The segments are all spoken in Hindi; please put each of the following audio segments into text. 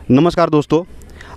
नमस्कार दोस्तों,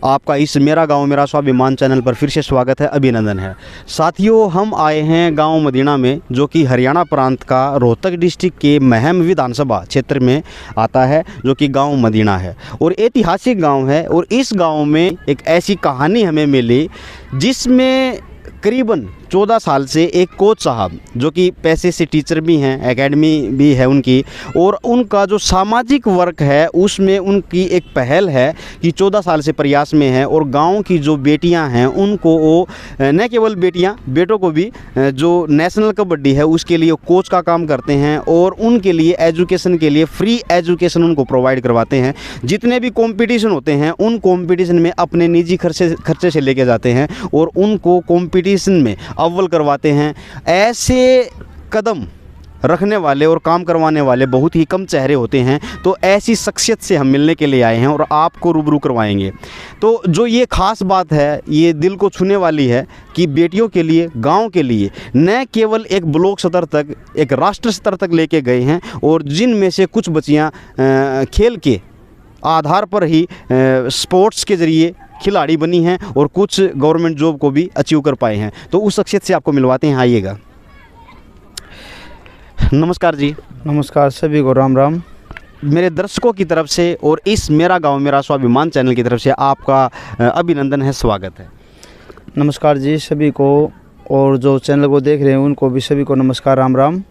आपका इस मेरा गांव मेरा स्वाभिमान चैनल पर फिर से स्वागत है, अभिनंदन है। साथियों, हम आए हैं गांव मदीना में, जो कि हरियाणा प्रांत का रोहतक डिस्ट्रिक्ट के महम विधानसभा क्षेत्र में आता है, जो कि गांव मदीना है और ऐतिहासिक गांव है। और इस गांव में एक ऐसी कहानी हमें मिली जिसमें करीबन 14 साल से एक कोच साहब, जो कि पैसे से टीचर भी हैं, एकेडमी भी है उनकी, और उनका जो सामाजिक वर्क है उसमें उनकी एक पहल है कि 14 साल से प्रयास में है। और गांव की जो बेटियां हैं उनको वो न केवल बेटियां, बेटों को भी जो नेशनल कबड्डी है उसके लिए कोच का काम करते हैं और उनके लिए एजुकेशन के लिए फ्री एजुकेशन उनको प्रोवाइड करवाते हैं। जितने भी कॉम्पिटिशन होते हैं उन कॉम्पिटिशन में अपने निजी खर्चे से लेके जाते हैं और उनको कॉम्पिटिशन में अव्वल करवाते हैं। ऐसे कदम रखने वाले और काम करवाने वाले बहुत ही कम चेहरे होते हैं। तो ऐसी शख्सियत से हम मिलने के लिए आए हैं और आपको रूबरू करवाएंगे। तो जो ये ख़ास बात है, ये दिल को छूने वाली है कि बेटियों के लिए, गांव के लिए न केवल एक ब्लॉक स्तर तक, एक राष्ट्र स्तर तक लेके गए हैं। और जिनमें से कुछ बच्चियाँ खेल के आधार पर ही स्पोर्ट्स के ज़रिए खिलाड़ी बनी हैं और कुछ गवर्नमेंट जॉब को भी अचीव कर पाए हैं। तो उस शख्सियत से आपको मिलवाते हैं, आइएगा। नमस्कार जी। नमस्कार, सभी को राम राम। मेरे दर्शकों की तरफ से और इस मेरा गांव मेरा स्वाभिमान चैनल की तरफ से आपका अभिनंदन है, स्वागत है। नमस्कार जी सभी को, और जो चैनल को देख रहे हैं उनको भी सभी को नमस्कार, राम राम।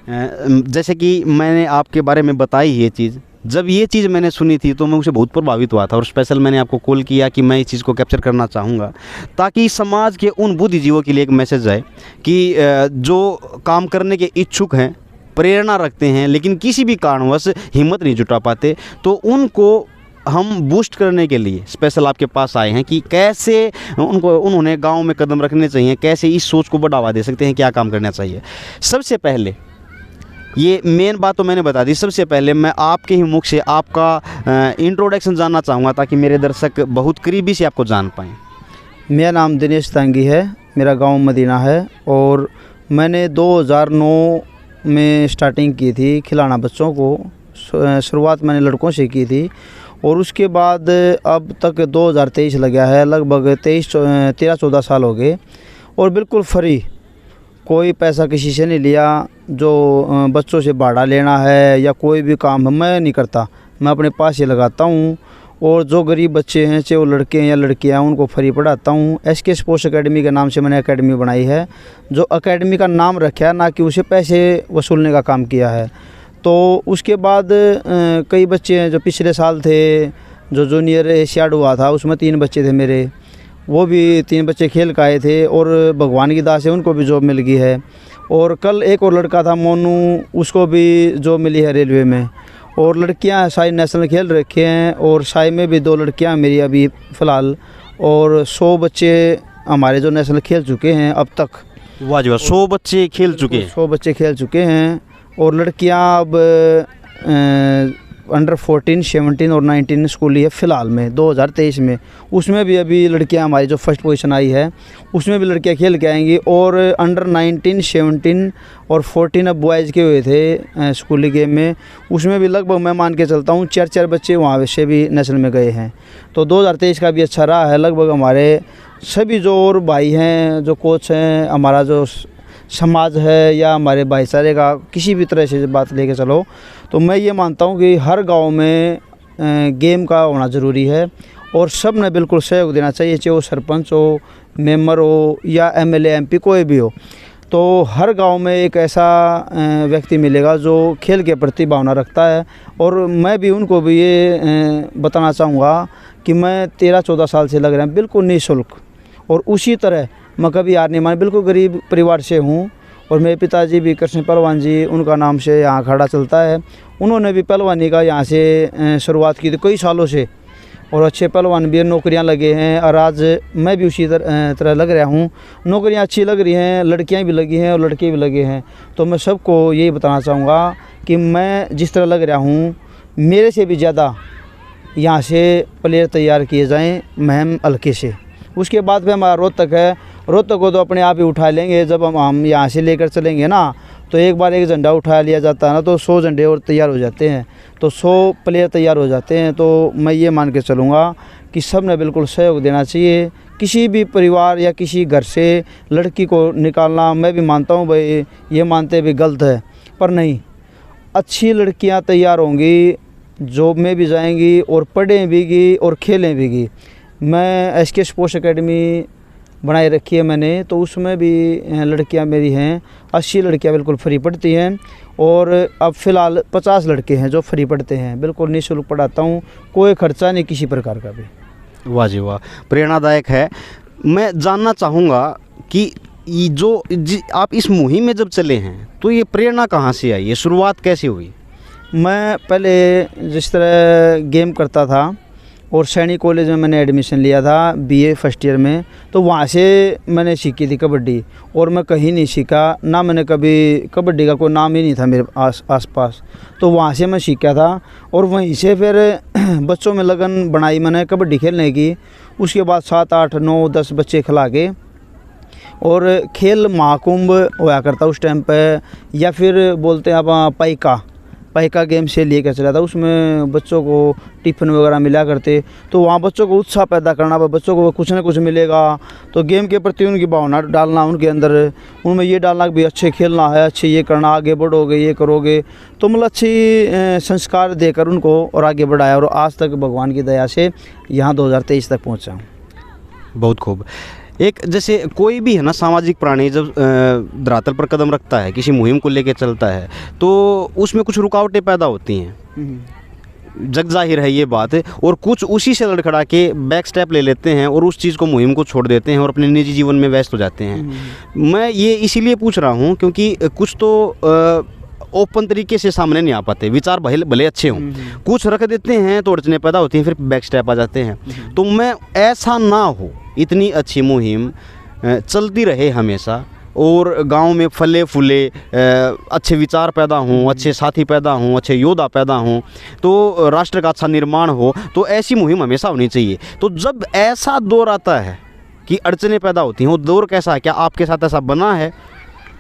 जैसे कि मैंने आपके बारे में बताई ये चीज़, जब ये चीज़ मैंने सुनी थी तो मैं उसे बहुत प्रभावित हुआ था और स्पेशल मैंने आपको कॉल किया कि मैं इस चीज़ को कैप्चर करना चाहूँगा, ताकि समाज के उन बुद्धिजीवों के लिए एक मैसेज जाए कि जो काम करने के इच्छुक हैं, प्रेरणा रखते हैं, लेकिन किसी भी कारणवश हिम्मत नहीं जुटा पाते, तो उनको हम बूस्ट करने के लिए स्पेशल आपके पास आए हैं कि कैसे उन्होंने गाँव में कदम रखने चाहिए, कैसे इस सोच को बढ़ावा दे सकते हैं, क्या काम करना चाहिए। सबसे पहले ये मेन बात तो मैंने बता दी, सबसे पहले मैं आपके ही मुख से आपका इंट्रोडक्शन जानना चाहूँगा ताकि मेरे दर्शक बहुत करीबी से आपको जान पाएँ। मेरा नाम दिनेश तांगी है, मेरा गांव मदीना है और मैंने 2009 में स्टार्टिंग की थी खिलाना बच्चों को। शुरुआत मैंने लड़कों से की थी और उसके बाद अब तक 2023 लग गया है, लगभग 13-14 साल हो गए और बिल्कुल फ्री, कोई पैसा किसी से नहीं लिया। जो बच्चों से भाड़ा लेना है या कोई भी काम मैं नहीं करता, मैं अपने पास ही लगाता हूँ। और जो गरीब बच्चे हैं, चाहे वो लड़के हैं या लड़कियाँ, उनको फ्री पढ़ाता हूँ। SK स्पोर्ट्स एकेडमी के नाम से मैंने एकेडमी बनाई है, जो एकेडमी का नाम रखा है, ना कि उसे पैसे वसूलने का काम किया है। तो उसके बाद कई बच्चे हैं जो पिछले साल थे, जो जूनियर एशियाड हुआ था उसमें 3 बच्चे थे मेरे, वो भी 3 बच्चे खेल के आए थे और भगवान की दास है उनको भी जॉब मिल गई है। और कल एक और लड़का था मोनू, उसको भी जॉब मिली है रेलवे में। और लड़कियां साई नेशनल खेल रखे हैं और साई में भी 2 लड़कियां मेरी अभी फ़िलहाल, और 100 बच्चे हमारे जो नेशनल खेल चुके हैं अब तक। वाह जी वाह, 100 बच्चे खेल चुके हैं। 100 बच्चे खेल चुके हैं और लड़कियां अब अंडर 14, 17 और 19 स्कूली है फ़िलहाल में 2023 में। उसमें भी अभी लड़कियां हमारी जो फर्स्ट पोजीशन आई है उसमें भी लड़कियां खेल के आएंगी। और अंडर 19, 17 और 14 अब बॉयज़ के हुए थे स्कूली गेम में, उसमें भी लगभग मैं मान के चलता हूँ 4 बच्चे वहाँ से भी नेशनल में गए हैं। तो 2023 का भी अच्छा रहा है। लगभग हमारे सभी जो और भाई हैं, जो कोच हैं, हमारा जो समाज है या हमारे भाईचारे का किसी भी तरह से बात लेके चलो, तो मैं ये मानता हूँ कि हर गांव में गेम का होना ज़रूरी है और सब ने बिल्कुल सहयोग देना चाहिए, चाहे वो सरपंच हो, मेंबर हो या MLA MP कोई भी हो। तो हर गांव में एक ऐसा व्यक्ति मिलेगा जो खेल के प्रति भावना रखता है। और मैं भी उनको भी ये बताना चाहूँगा कि मैं 13-14 साल से लग रहे हैं बिल्कुल निःशुल्क, और उसी तरह मैं कभी हार नहीं मानी। बिल्कुल गरीब परिवार से हूँ और मेरे पिताजी भी कृष्ण पहलवान जी, उनका नाम से यहाँ खड़ा चलता है। उन्होंने भी पहलवानी का यहाँ से शुरुआत की थी कई सालों से, और अच्छे पहलवान भी नौकरियाँ लगे हैं और आज मैं भी उसी तरह लग रहा हूँ। नौकरियाँ अच्छी लग रही हैं, लड़कियाँ भी लगी हैं और लड़के भी लगे हैं। तो मैं सबको यही बताना चाहूँगा कि मैं जिस तरह लग रहा हूँ, मेरे से भी ज़्यादा यहाँ से प्लेयर तैयार किए जाएँ महम हल्के से। उसके बाद फिर हमारा रोहतक है, रोहतक को तो अपने आप ही उठा लेंगे। जब हम यहाँ से लेकर चलेंगे ना, तो एक बार एक झंडा उठा लिया जाता है ना, तो 100 झंडे और तैयार हो जाते हैं, तो 100 प्लेयर तैयार हो जाते हैं। तो मैं ये मान के चलूँगा कि सब ने बिल्कुल सहयोग देना चाहिए। किसी भी परिवार या किसी घर से लड़की को निकालना, मैं भी मानता हूँ भाई, ये मानते भी गलत है, पर नहीं, अच्छी लड़कियाँ तैयार होंगी, जॉब में भी जाएंगी और पढ़ें भी और खेलें भी। मैं SK स्पोर्ट्स एकेडमी बनाए रखी है मैंने, तो उसमें भी लड़कियां मेरी हैं, 80 लड़कियां बिल्कुल फ्री पढ़ती हैं, और अब फ़िलहाल 50 लड़के हैं जो फ्री पढ़ते हैं, बिल्कुल निःशुल्क पढ़ाता हूं, कोई खर्चा नहीं किसी प्रकार का भी। वाह जी वाह, प्रेरणादायक है। मैं जानना चाहूँगा कि आप इस मुहिम में जब चले हैं तो ये प्रेरणा कहाँ से आई, ये शुरुआत कैसे हुई? मैं पहले जिस तरह गेम करता था और सैनिक कॉलेज में मैंने एडमिशन लिया था BA फर्स्ट ईयर में, तो वहाँ से मैंने सीखी थी कबड्डी, और मैं कहीं नहीं सीखा ना, मैंने कभी कबड्डी का कोई नाम ही नहीं था मेरे आसपास, तो वहाँ से मैं सीखा था, और वहीं से फिर बच्चों में लगन बनाई मैंने कबड्डी खेलने की। उसके बाद 7, 8, 9, 10 बच्चे खिला के, और खेल महाकुंभ होया करता उस टाइम पे, या फिर बोलते हैं आप पाइका गेम से लेकर चला था, उसमें बच्चों को टिफ़िन वगैरह मिला करते, तो वहाँ बच्चों को उत्साह पैदा करना, बच्चों को कुछ ना कुछ मिलेगा, तो गेम के प्रति उनकी भावना डालना, उनके अंदर उनमें ये डालना कि भी अच्छे खेलना है, अच्छे ये करना, आगे बढ़ोगे, ये करोगे, तो मतलब अच्छी संस्कार देकर उनको और आगे बढ़ाया, और आज तक भगवान की दया से यहाँ 2023 तक पहुँचा हूँ। बहुत खूब। एक जैसे कोई भी है ना सामाजिक प्राणी जब धरातल पर कदम रखता है, किसी मुहिम को लेकर चलता है, तो उसमें कुछ रुकावटें पैदा होती हैं, जग जाहिर है ये बात, और कुछ उसी से लड़खड़ा के बैक स्टेप ले लेते हैं और उस चीज़ को, मुहिम को छोड़ देते हैं और अपने निजी जीवन में व्यस्त हो जाते हैं। मैं ये इसीलिए पूछ रहा हूँ क्योंकि कुछ तो ओपन तरीके से सामने नहीं आ पाते, विचार भले अच्छे हों, कुछ रख देते हैं तो अड़चने पैदा होती हैं, फिर बैक स्टेप आ जाते हैं। तो मैं ऐसा ना हो, इतनी अच्छी मुहिम चलती रहे हमेशा, और गांव में फले फूले अच्छे विचार पैदा हों, अच्छे साथी पैदा हों, अच्छे योद्धा पैदा हों, तो राष्ट्र का अच्छा निर्माण हो, तो ऐसी मुहिम हमेशा होनी चाहिए। तो जब ऐसा दौर आता है कि अड़चने पैदा होती हैं, वो दौर कैसा है, क्या आपके साथ ऐसा बना है?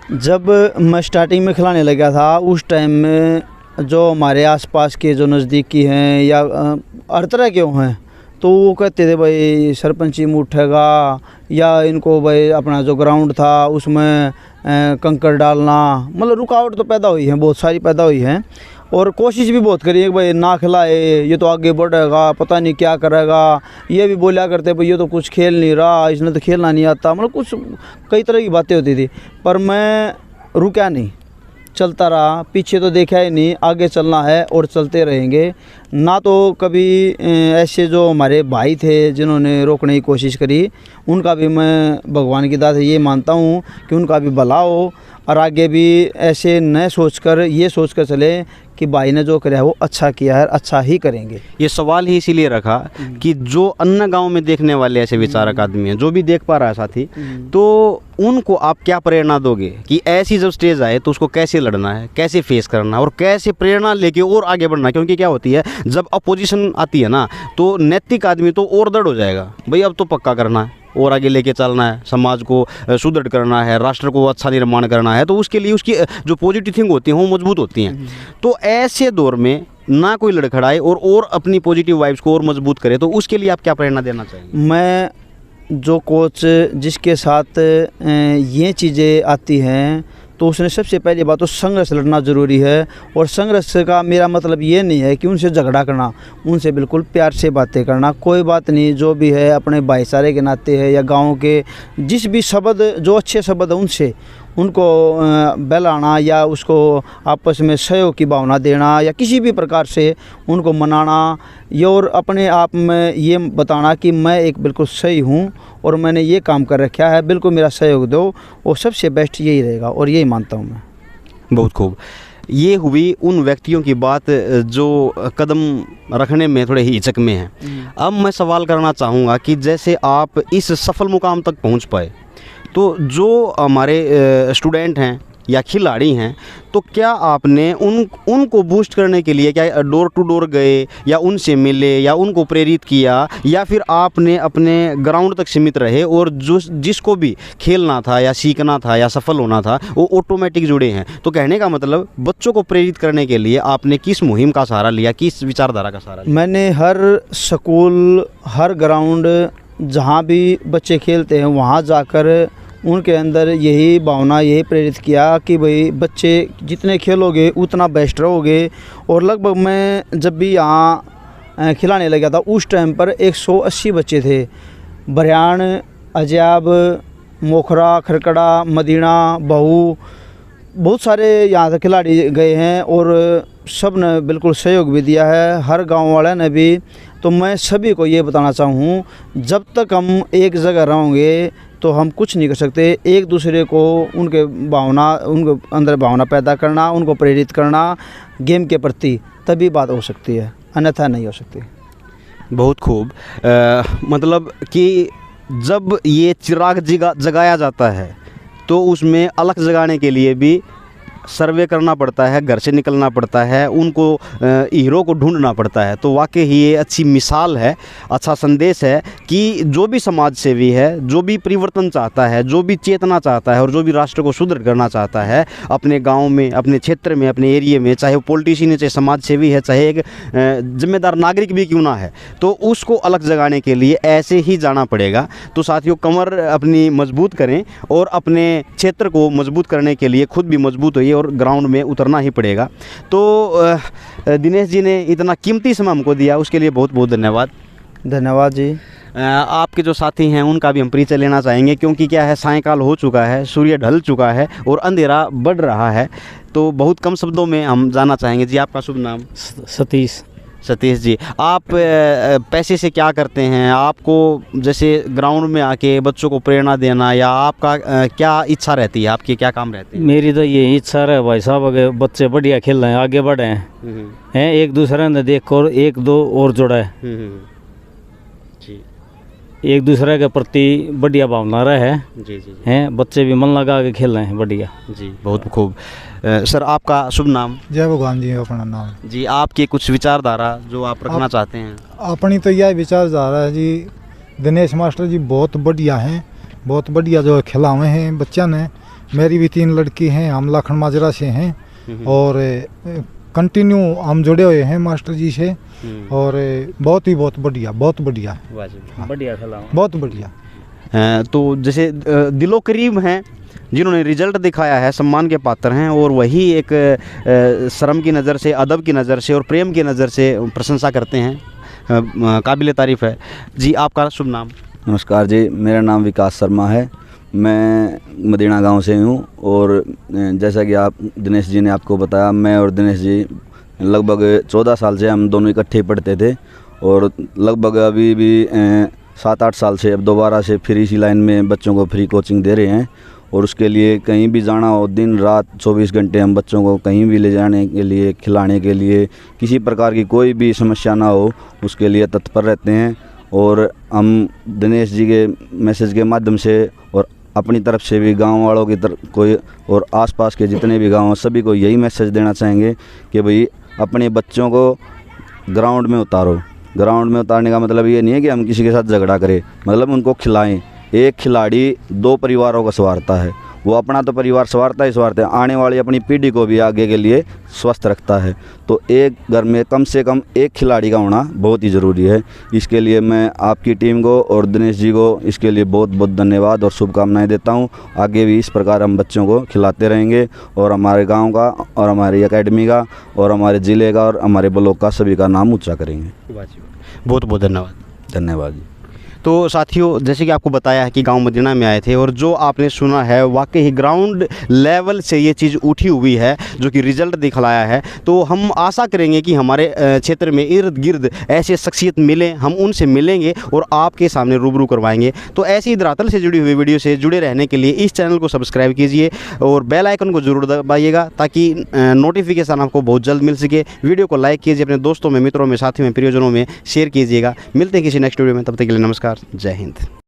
जब मैं स्टार्टिंग में खिलाने लगा था, उस टाइम में जो हमारे आसपास के जो नज़दीकी हैं या हर तरह के हैं, तो वो कहते थे भाई सरपंची में उठेगा, या इनको भाई अपना जो ग्राउंड था उसमें कंकड़ डालना, मतलब रुकावट तो पैदा हुई है, बहुत सारी पैदा हुई हैं, और कोशिश भी बहुत करी है कि भाई ना खिलाए, ये तो आगे बढ़ेगा, पता नहीं क्या करेगा। ये भी बोला करते भाई ये तो कुछ खेल नहीं रहा, इसने तो खेलना नहीं आता, मतलब कुछ कई तरह की बातें होती थी, पर मैं रुका नहीं, चलता रहा, पीछे तो देखा ही नहीं, आगे चलना है और चलते रहेंगे ना। तो कभी ऐसे जो हमारे भाई थे जिन्होंने रोकने की कोशिश करी, उनका भी मैं भगवान की दात से ये मानता हूँ कि उनका भी भला हो, और आगे भी ऐसे न सोचकर ये सोचकर चले कि भाई ने जो किया है वो अच्छा किया है, अच्छा ही करेंगे। ये सवाल ही इसीलिए रखा कि जो अन्य गांव में देखने वाले ऐसे विचारक आदमी हैं, जो भी देख पा रहा है साथी, तो उनको आप क्या प्रेरणा दोगे कि ऐसी जब स्टेज आए तो उसको कैसे लड़ना है, कैसे फेस करना है, और कैसे प्रेरणा लेके और आगे बढ़ना? क्योंकि क्या होती है, जब अपोजिशन आती है ना, तो नैतिक आदमी तो और दृढ़ हो जाएगा, भाई अब तो पक्का करना है और आगे लेके चलना है, समाज को सुदृढ़ करना है, राष्ट्र को अच्छा निर्माण करना है, तो उसके लिए उसकी जो पॉजिटिव थिंक होती हैं वो मजबूत होती हैं। तो ऐसे दौर में ना कोई लड़खड़ाए और अपनी पॉजिटिव वाइब्स को और मजबूत करे, तो उसके लिए आप क्या प्रेरणा देना चाहेंगे? मैं जो कोच जिसके साथ ये चीज़ें आती हैं, तो उसने सबसे पहली बात तो संघर्ष लड़ना ज़रूरी है, और संघर्ष का मेरा मतलब ये नहीं है कि उनसे झगड़ा करना, उनसे बिल्कुल प्यार से बातें करना, कोई बात नहीं, जो भी है अपने भाईचारे के नाते है, या गांव के जिस भी शब्द जो अच्छे शब्द है उनसे उनको बहलाना, या उसको आपस में सहयोग की भावना देना, या किसी भी प्रकार से उनको मनाना, ये और अपने आप में ये बताना कि मैं एक बिल्कुल सही हूँ और मैंने ये काम कर रखा है, बिल्कुल मेरा सहयोग दो, और सबसे बेस्ट यही रहेगा, और यही मानता हूँ मैं। बहुत खूब। ये हुई उन व्यक्तियों की बात जो कदम रखने में थोड़े हिचक में हैं। अब मैं सवाल करना चाहूँगा कि जैसे आप इस सफल मुकाम तक पहुँच पाए, तो जो हमारे स्टूडेंट हैं या खिलाड़ी हैं, तो क्या आपने उनको बूस्ट करने के लिए क्या डोर टू डोर गए या उनसे मिले या उनको प्रेरित किया, या फिर आपने अपने ग्राउंड तक सीमित रहे और जिसको भी खेलना था या सीखना था या सफल होना था वो ऑटोमेटिक जुड़े हैं? तो कहने का मतलब बच्चों को प्रेरित करने के लिए आपने किस मुहिम का सहारा लिया, किस विचारधारा का सहारा लिया? मैंने हर स्कूल, हर ग्राउंड जहाँ भी बच्चे खेलते हैं वहाँ जाकर उनके अंदर यही भावना, यही प्रेरित किया कि भाई बच्चे जितने खेलोगे उतना बेस्ट रहोगे। और लगभग मैं जब भी यहाँ खिलाने लगा था उस टाइम पर 180 बच्चे थे। बरयान, अजयाब, मोखरा, खरकड़ा, मदीना, बहू, बहुत सारे यहाँ से खिलाड़ी गए हैं और सब ने बिल्कुल सहयोग भी दिया है, हर गांव वाले ने भी। तो मैं सभी को ये बताना चाहूँ, जब तक हम एक जगह रहेंगे तो हम कुछ नहीं कर सकते। एक दूसरे को उनके अंदर भावना पैदा करना, उनको प्रेरित करना गेम के प्रति, तभी बात हो सकती है, अन्यथा नहीं हो सकती। बहुत खूब। मतलब कि जब ये चिराग जगाया जाता है तो उसमें अलग जगाने के लिए भी सर्वे करना पड़ता है, घर से निकलना पड़ता है, उनको हीरो को ढूंढना पड़ता है। तो वाकई ही ये अच्छी मिसाल है, अच्छा संदेश है कि जो भी समाज सेवी है, जो भी परिवर्तन चाहता है, जो भी चेतना चाहता है और जो भी राष्ट्र को सुदृढ़ करना चाहता है अपने गांव में, अपने क्षेत्र में, अपने एरिया में, चाहे वो पॉलिटिशियन है, चाहे समाज सेवी है, चाहे एक जिम्मेदार नागरिक भी क्यों ना है, तो उसको अलग जगाने के लिए ऐसे ही जाना पड़ेगा। तो साथियों, कमर अपनी मजबूत करें और अपने क्षेत्र को मजबूत करने के लिए खुद भी मजबूत होइए और ग्राउंड में उतरना ही पड़ेगा। तो दिनेश जी ने इतना कीमती समय हमको दिया, उसके लिए बहुत बहुत धन्यवाद। धन्यवाद जी। आपके जो साथी हैं उनका भी हम परिचय लेना चाहेंगे, क्योंकि क्या है, सायंकाल हो चुका है, सूर्य ढल चुका है और अंधेरा बढ़ रहा है। तो बहुत कम शब्दों में हम जानना चाहेंगे। जी, आपका शुभ नाम? सतीश जी, आप पैसे से क्या करते हैं? आपको जैसे ग्राउंड में आके बच्चों को प्रेरणा देना, या आपका क्या इच्छा रहती है, आपकी क्या काम रहते हैं? मेरी तो यही इच्छा है भाई साहब, अगर बच्चे बढ़िया खेल रहे हैं, आगे बढ़े हैं, एक दूसरे ने देख कर एक दो और जोड़ा है, जी, एक दूसरे के प्रति बढ़िया भावना रहे जी जी हैं, बच्चे भी मन लगा के खेल रहे हैं बढ़िया। जी, बहुत खूब। सर, आपका शुभ नाम? जय भगवान जी। अपना नाम जी, आपकी कुछ विचारधारा जो आप रखना चाहते हैं? अपनी तो यह विचारधारा है जी, दिनेश मास्टर जी बहुत बढ़िया हैं, बहुत बढ़िया जो खिलावे हैं बच्चा ने। मेरी भी 3 लड़की हैं, हम लाखन माजरा से हैं और कंटिन्यू हम जुड़े हुए हैं मास्टर जी से, और बहुत बढ़िया, बहुत बढ़िया, बढ़िया खिलाओ, बहुत बढ़िया। तो जैसे दिलो करीब हैं, जिन्होंने रिजल्ट दिखाया है, सम्मान के पात्र हैं, और वही एक शर्म की नज़र से, अदब की नज़र से और प्रेम की नज़र से प्रशंसा करते हैं, काबिल तारीफ़ है। जी, आपका शुभ नाम? नमस्कार जी, मेरा नाम विकास शर्मा है, मैं मदीना गांव से हूँ। और जैसा कि आप दिनेश जी ने आपको बताया, मैं और दिनेश जी लगभग 14 साल से हम दोनों इकट्ठे पढ़ते थे, और लगभग अभी भी 7-8 साल से अब दोबारा से फिर इसी लाइन में बच्चों को फ्री कोचिंग दे रहे हैं। और उसके लिए कहीं भी जाना हो, दिन रात 24 घंटे हम बच्चों को कहीं भी ले जाने के लिए, खिलाने के लिए, किसी प्रकार की कोई भी समस्या ना हो उसके लिए तत्पर रहते हैं। और हम दिनेश जी के मैसेज के माध्यम से और अपनी तरफ से भी गांव वालों की तरफ कोई और आसपास के जितने भी गांव हैं सभी को यही मैसेज देना चाहेंगे कि भाई अपने बच्चों को ग्राउंड में उतारो। ग्राउंड में उतारने का मतलब ये नहीं है कि हम किसी के साथ झगड़ा करें, मतलब उनको खिलाएं। एक खिलाड़ी 2 परिवारों को संवारता है, वो अपना तो परिवार संवारता ही संवारता है, आने वाली अपनी पीढ़ी को भी आगे के लिए स्वस्थ रखता है। तो एक घर में कम से कम एक खिलाड़ी का होना बहुत ही ज़रूरी है। इसके लिए मैं आपकी टीम को और दिनेश जी को इसके लिए बहुत बहुत धन्यवाद और शुभकामनाएं देता हूं। आगे भी इस प्रकार हम बच्चों को खिलाते रहेंगे और हमारे गांव का और हमारी एकेडमी का और हमारे ज़िले का और हमारे ब्लॉक का सभी का नाम ऊँचा करेंगे। बहुत बहुत धन्यवाद। धन्यवाद जी। तो साथियों, जैसे कि आपको बताया है कि गांव मदीना में आए थे, और जो आपने सुना है वाकई ही ग्राउंड लेवल से ये चीज़ उठी हुई है जो कि रिजल्ट दिखलाया है। तो हम आशा करेंगे कि हमारे क्षेत्र में इर्द गिर्द ऐसे शख्सियत मिलें, हम उनसे मिलेंगे और आपके सामने रूबरू करवाएंगे। तो ऐसी धरातल से जुड़ी हुई वीडियो से जुड़े रहने के लिए इस चैनल को सब्सक्राइब कीजिए और बेल आइकन को ज़रूर दबाइएगा ताकि नोटिफिकेशन आपको बहुत जल्द मिल सके। वीडियो को लाइक कीजिए, अपने दोस्तों में, मित्रों में, साथियों में, प्रियजनों में शेयर कीजिएगा। मिलते हैं किसी नेक्स्ट वीडियो में, तब तक के लिए नमस्कार, जय हिंद।